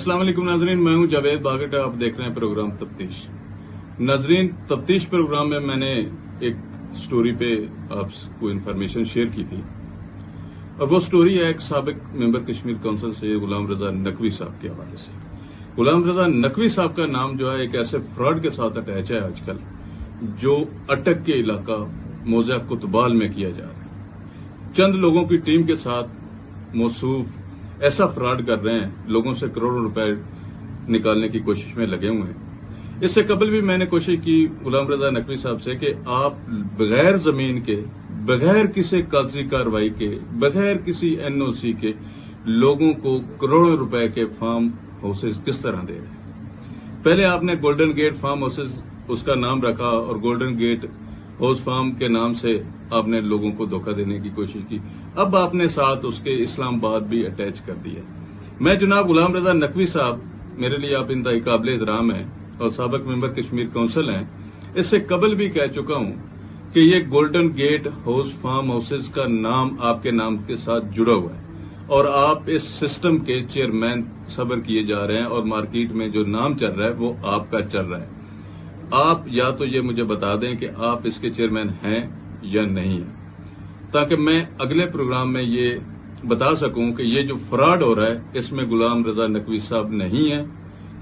अस्सलाम वालेकुम नाजरीन, मैं हूं जावेद बागट। आप देख रहे हैं प्रोग्राम तफ्तीश। नाजरीन, तफ्तीश प्रोग्राम में मैंने एक स्टोरी पे आपको इन्फॉर्मेशन शेयर की थी और वो स्टोरी है एक साबिक मेंबर कश्मीर काउंसिल से गुलाम रजा नकवी साहब के हवाले से। गुलाम रजा नकवी साहब का नाम जो है एक ऐसे फ्रॉड के साथ अटैच है आजकल, जो अटक के इलाका मोजा कुतबाल में किया जा रहा है। चंद लोगों की टीम के साथ मौसूफ ऐसा फ्रॉड कर रहे हैं, लोगों से करोड़ों रुपए निकालने की कोशिश में लगे हुए हैं। इससे कबल भी मैंने कोशिश की गुलाम रजा नकवी साहब से कि आप बगैर जमीन के, बगैर किसी कागजी कार्रवाई के, बगैर किसी एनओसी के लोगों को करोड़ों रुपए के फार्म हाउसेज किस तरह दे रहे हैं। पहले आपने गोल्डन गेट फार्म हाउसेज उसका नाम रखा और गोल्डन गेट हाउस फार्म के नाम से आपने लोगों को धोखा देने की कोशिश की। अब आपने साथ उसके इस्लामाबाद भी अटैच कर दिया। मैं जनाब गुलाम रजा नकवी साहब, मेरे लिए आप इंतहाई काबिल एहतराम हैं और साबिक मेंबर कश्मीर काउंसिल हैं। इससे कबल भी कह चुका हूं कि ये golden gate house farm houses का नाम आपके नाम के साथ जुड़ा हुआ है और आप इस सिस्टम के चेयरमैन सबर किए जा रहे हैं और मार्केट में जो नाम चल रहा है वो आपका चल रहा है। आप या तो ये मुझे बता दें कि आप इसके चेयरमैन हैं या नहीं है, ताकि मैं अगले प्रोग्राम में ये बता सकूं कि ये जो फ्रॉड हो रहा है इसमें गुलाम रजा नकवी साहब नहीं है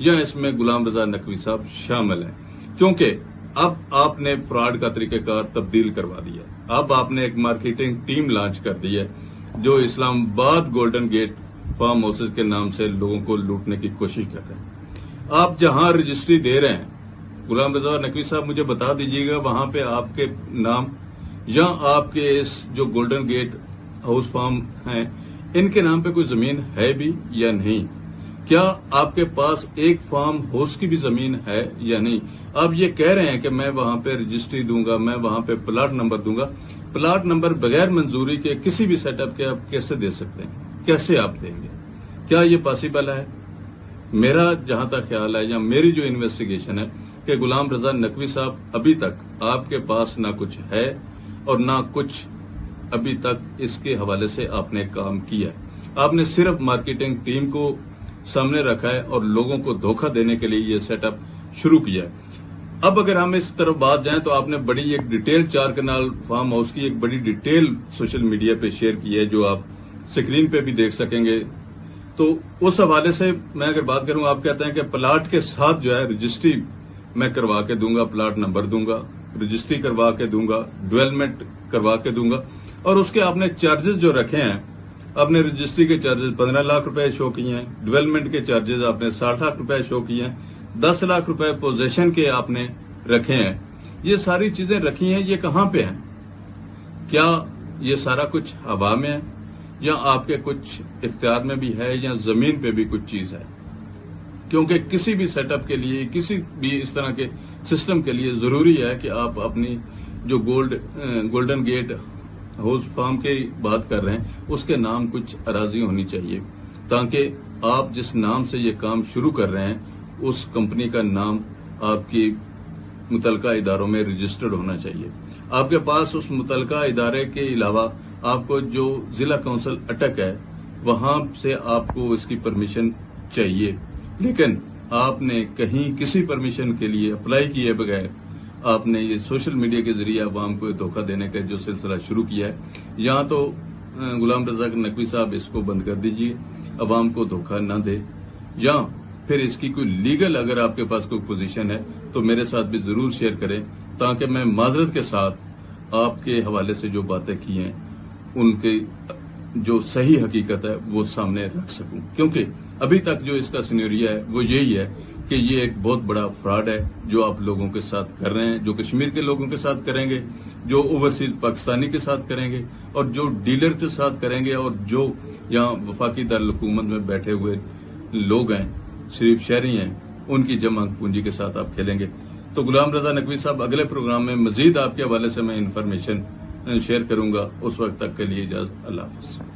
या इसमें गुलाम रजा नकवी साहब शामिल हैं। क्योंकि अब आपने फ्रॉड का तरीकेकार तब्दील करवा दिया। अब आपने एक मार्केटिंग टीम लॉन्च कर दी है जो Islamabad golden gate farm houses के नाम से लोगों को लूटने की कोशिश कर रहे हैं। आप जहां रजिस्ट्री दे रहे हैं, गुलाम रजा नकवी साहब मुझे बता दीजिएगा, वहां पे आपके नाम या आपके इस जो गोल्डन गेट हाउस फार्म हैं इनके नाम पे कोई जमीन है भी या नहीं? क्या आपके पास एक फार्म हाउस की भी जमीन है या नहीं? आप ये कह रहे हैं कि मैं वहां पे रजिस्ट्री दूंगा, मैं वहां पे प्लाट नंबर दूंगा। प्लाट नंबर बगैर मंजूरी के किसी भी सेटअप के आप कैसे दे सकते हैं? कैसे आप देंगे? क्या ये पॉसिबल है? मेरा जहां तक ख्याल है या मेरी जो इन्वेस्टिगेशन है कि गुलाम रजा नकवी साहब अभी तक आपके पास ना कुछ है और ना कुछ अभी तक इसके हवाले से आपने काम किया है। आपने सिर्फ मार्केटिंग टीम को सामने रखा है और लोगों को धोखा देने के लिए ये सेटअप शुरू किया है। अब अगर हम इस तरफ बात जाएं तो आपने बड़ी एक डिटेल 4 कनाल फार्म हाउस की एक बड़ी डिटेल सोशल मीडिया पे शेयर की है, जो आप स्क्रीन पे भी देख सकेंगे। तो उस हवाले से मैं अगर बात करूं, आप कहते हैं कि प्लाट के साथ जो है रजिस्ट्री मैं करवा के दूंगा, प्लाट नंबर दूंगा, रजिस्ट्री करवा के दूंगा, डेवलपमेंट करवा के दूंगा, और उसके आपने चार्जेस जो रखे हैं, आपने रजिस्ट्री के चार्जेस 15 लाख रुपए शो किए हैं, डेवलपमेंट के चार्जेस आपने 60 लाख रुपए शो किए हैं, 10 लाख रुपए पोजेशन के आपने रखे हैं। ये सारी चीजें रखी हैं, ये कहां पे हैं? क्या ये सारा कुछ हवा में है या आपके कुछ इख्तियार में भी है या जमीन पे भी कुछ चीज है? क्योंकि किसी भी सेटअप के लिए, किसी भी इस तरह के सिस्टम के लिए जरूरी है कि आप अपनी जो गोल्डन गेट हाउस फार्म की बात कर रहे हैं उसके नाम कुछ अराजी होनी चाहिए, ताकि आप जिस नाम से ये काम शुरू कर रहे हैं उस कंपनी का नाम आपकी मुतलका इदारों में रजिस्टर्ड होना चाहिए। आपके पास उस मुतलका इदारे के अलावा आपको जो जिला काउंसिल अटक है वहां से आपको इसकी परमिशन चाहिए, लेकिन आपने कहीं किसी परमिशन के लिए अप्लाई किए बगैर आपने ये सोशल मीडिया के जरिए अवाम को धोखा देने का जो सिलसिला शुरू किया है, या तो गुलाम रजा नकवी साहब इसको बंद कर दीजिए, अवाम को धोखा न दे, या फिर इसकी कोई लीगल अगर आपके पास कोई पोजीशन है तो मेरे साथ भी जरूर शेयर करें, ताकि मैं माजरत के साथ आपके हवाले से जो बातें की हैं उनके जो सही हकीकत है वो सामने रख सकूं। क्योंकि अभी तक जो इसका सिनेरियो है वो यही है कि ये एक बहुत बड़ा फ्रॉड है जो आप लोगों के साथ कर रहे हैं, जो कश्मीर के लोगों के साथ करेंगे, जो ओवरसीज पाकिस्तानी के साथ करेंगे और जो डीलर के साथ करेंगे, और जो यहाँ वफाकी दारुल हुकूमत में बैठे हुए लोग हैं, शरीफ शहरी हैं, उनकी जमा पूंजी के साथ आप खेलेंगे। तो गुलाम रजा नकवी साहब, अगले प्रोग्राम में मजीद आपके हवाले से मैं इन्फॉर्मेशन शेयर करूंगा। उस वक्त तक के लिए इजाजत, अल्लाह हाफिज।